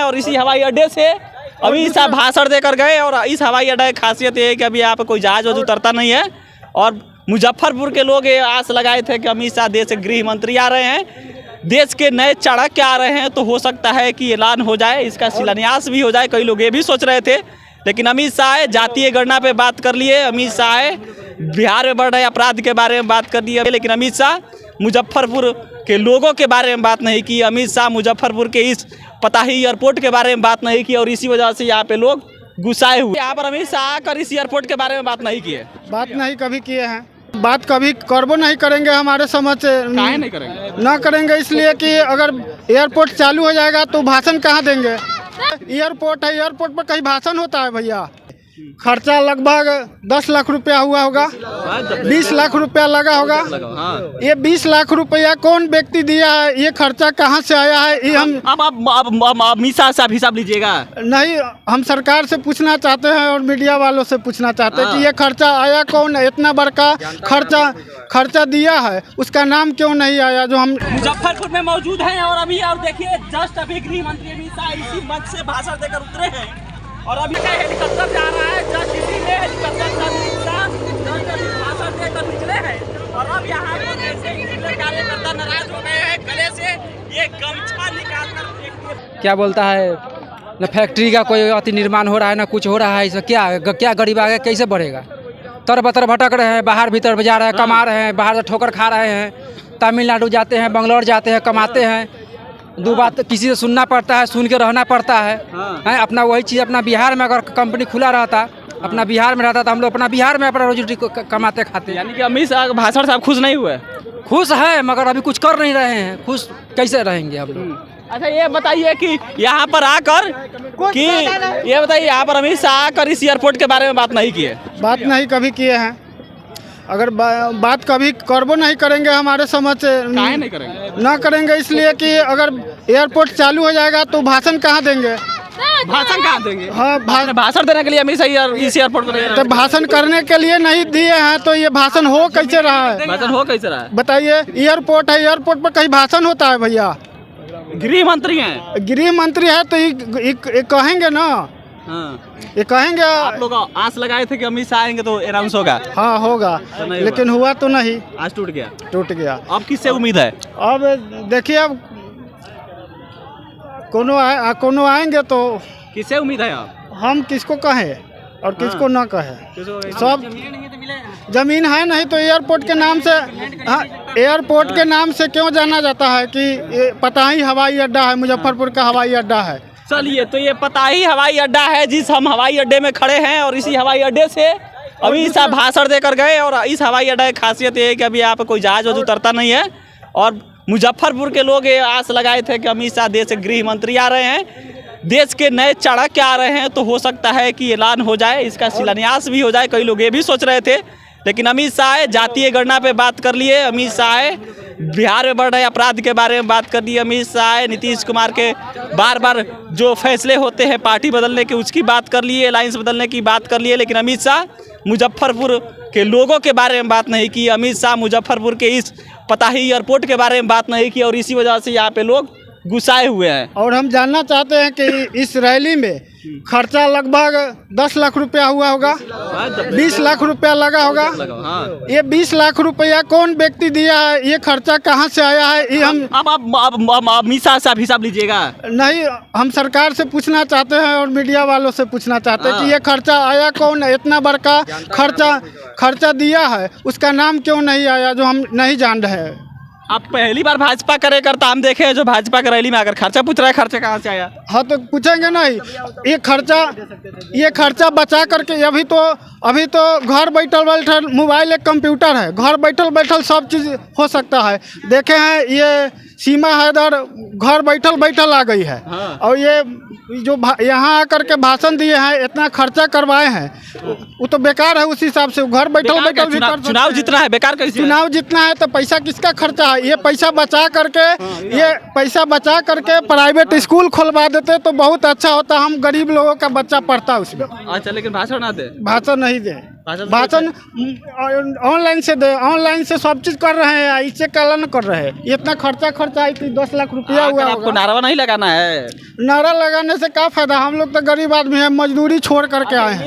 और इसी हवाई अड्डे से अमित शाह भाषण देकर गए। और इस हवाई अड्डे की खासियत ये है कि अभी यहाँ पे कोई जहाज वहाज उतरता नहीं है। और मुजफ्फरपुर के लोग ये आस लगाए थे कि अमित शाह देश के गृह मंत्री आ रहे हैं, देश के नए चाणक्य आ रहे हैं, तो हो सकता है कि ऐलान हो जाए, इसका शिलान्यास भी हो जाए। कई लोग ये भी सोच रहे थे, लेकिन अमित शाह जातीय गणना पे बात कर लिए। अमित शाह बिहार में बढ़ रहे अपराध के बारे में बात कर लिए, लेकिन अमित शाह मुजफ्फरपुर के लोगों के बारे में बात नहीं की। अमित शाह मुजफ्फरपुर के इस पताही एयरपोर्ट के बारे में बात नहीं की और इसी वजह से यहाँ पे लोग गुस्साए हुए। यहाँ पर अमित शाह आकर इस एयरपोर्ट के बारे में बात नहीं किए, बात नहीं कभी किए हैं, बात कभी करबो नहीं करेंगे। हमारे समझ से काहे नहीं करेंगे? ना करेंगे इसलिए कि अगर एयरपोर्ट चालू हो जाएगा तो भाषण कहाँ देंगे। एयरपोर्ट है, एयरपोर्ट पर कहीं भाषण होता है भैया। खर्चा लगभग 10 लाख रुपया हुआ होगा, 20 लाख रुपया लगा होगा। ये 20 लाख रुपया कौन व्यक्ति दिया है, ये खर्चा कहाँ से आया है, ये हम अब अमित शाह से हिसाब लीजिएगा। नहीं, हम सरकार से पूछना चाहते हैं और मीडिया वालों से पूछना चाहते हैं कि ये खर्चा आया कौन है। इतना बड़का खर्चा दिया है, उसका नाम क्यों नहीं आया। जो हम मुजफ्फरपुर में मौजूद हैं और अभी और देखिए जस्ट अभी गृह मंत्री अमित शाह इसी मंच से भाषण देकर उतरे हैं और अभी का हेलीकॉप्टर जा रहा है। जस्ट इसी में हेलीकॉप्टर से अमित शाह भाषण देकर निकले हैं और अब यहाँ पर जैसे ही कार्यकर्ता नाराज हो गए हैं, गले से ये गमछा निकाल कर क्या बोलता है, न फैक्ट्री का कोई अति निर्माण हो रहा है, ना कुछ हो रहा है। इससे क्या गरीब आगे कैसे बढ़ेगा। तर बतर भटक रहे हैं, बाहर भीतर जा रहे हैं, कमा रहे हैं, बाहर से ठोकर खा रहे हैं, तमिलनाडु जाते हैं, बंगलौर जाते हैं, कमाते हैं। दो बात किसी से सुनना पड़ता है, सुन के रहना पड़ता है। हैं अपना वही चीज़ अपना बिहार में अगर कंपनी खुला रहता, अपना बिहार में रहता तो हम लोग अपना बिहार में अपना रोजी रोटी कमाते खाते। यानी कि अमित शाह भाषण से आप खुश नहीं हुए? खुश है, मगर अभी कुछ कर नहीं रहे हैं, खुश कैसे रहेंगे हम लोग। अच्छा ये बताइए कि यहाँ पर आकर अमित शाह आकर इस एयरपोर्ट के बारे में बात नहीं किए? बात नहीं कभी किए हैं, अगर बात कभी करबो नहीं करेंगे। हमारे समझ से काहे नहीं करेंगे? ना करेंगे इसलिए कि अगर एयरपोर्ट चालू हो जाएगा तो भाषण कहाँ देंगे। भाषण कहाँ देंगे? हाँ, भाषण देने के लिए अमित शाह इस एयरपोर्ट पर तो भाषण करने के लिए नहीं दिए हैं तो ये भाषण हो कैसे रहा है। भाषण हो कैसे रहा है बताइए। एयरपोर्ट है, एयरपोर्ट पर कहीं भाषण होता है भैया। गृह मंत्री हैं, गृह मंत्री है तो ये कहेंगे ना। ये कहेंगे। आप लोग आस लगाए थे कि अमित शाह आएंगे तो अनाउंस होगा। हाँ होगा, लेकिन हुआ तो नहीं, आज टूट गया। अब किससे उम्मीद है? अब देखिए, अब कोनो आएंगे तो किससे उम्मीद है? आप हम किसको कहें और किसको ना कहें। सब जमीन है नहीं तो एयरपोर्ट के नाम से, हाँ, एयरपोर्ट के नाम से क्यों जाना जाता है कि पताही हवाई अड्डा है, मुजफ्फरपुर का हवाई अड्डा है। चलिए, तो ये पताही हवाई अड्डा है जिस हम हवाई अड्डे में खड़े हैं और इसी हवाई अड्डे से अमित शाह भाषण देकर गए। और इस हवाई अड्डे की खासियत ये है कि अभी यहाँ पे कोई जहाज वहाज उतरता नहीं है। और मुजफ्फरपुर के लोग ये आस लगाए थे कि अमित शाह देश के गृह मंत्री आ रहे हैं, देश के नए चाणक्य आ रहे हैं, तो हो सकता है कि ऐलान हो जाए, इसका शिलान्यास भी हो जाए। कई लोग ये भी सोच रहे थे, लेकिन अमित शाह जातीय गणना पे बात कर लिए। अमित शाह बिहार में बढ़ रहे अपराध के बारे में बात कर लिए। अमित शाह नीतीश कुमार के बार बार जो फैसले होते हैं पार्टी बदलने के, उसकी बात कर लिए, अलायंस बदलने की बात कर लिए, लेकिन अमित शाह मुजफ्फरपुर के लोगों के बारे में बात नहीं की। अमित शाह मुजफ्फरपुर के इस पताही एयरपोर्ट के बारे में बात नहीं की और इसी वजह से यहाँ पे लोग गुस्साए हुए हैं। और हम जानना चाहते हैं कि इस रैली में खर्चा लगभग 10 लाख रुपया हुआ होगा, 20 लाख रुपया लगा होगा। ये 20 लाख रुपया कौन व्यक्ति दिया है, ये खर्चा कहाँ से आया है, ये हम अब अमित शाह से हिसाब लीजिएगा। नहीं, हम सरकार से पूछना चाहते हैं और मीडिया वालों से पूछना चाहते हैं कि ये खर्चा आया कौन है। इतना बड़का खर्चा दिया है, उसका नाम क्यों नहीं आया, जो हम नहीं जान रहे हैं। आप पहली बार भाजपा कार्यकर्ता हम देखे जो भाजपा की रैली में आकर खर्चा पूछ रहा है, खर्चा कहाँ से आया? हाँ तो पूछेंगे नहीं। ये खर्चा बचा करके अभी तो घर बैठल मोबाइल एक कंप्यूटर है, घर बैठल सब चीज़ हो सकता है। देखे हैं ये सीमा हैदर घर बैठल आ गई है। हाँ। और ये जो यहाँ आकर के भाषण दिए हैं, इतना खर्चा करवाए हैं, वो तो बेकार है। उस हिसाब से घर बैठल भी कर चुनाव जितना है बेकार कैसे? चुनाव जितना है तो पैसा किसका खर्चा है? ये पैसा बचा करके प्राइवेट स्कूल खुलवा देते तो बहुत अच्छा होता। हम गरीब लोगों का बच्चा पढ़ता उसमें। अच्छा, लेकिन भाषण ना दे, भाषण नहीं दे। भाषण ऑनलाइन से ऑनलाइन से सब चीज कर रहे हैं, इससे काला न कर रहे हैं। इतना खर्चा आई थी, 10 लाख रुपया हुआ। आपको नारा नहीं लगाना है? नारा लगाने से क्या फायदा, हम लोग तो गरीब आदमी हैं, मजदूरी छोड़ करके आए हैं।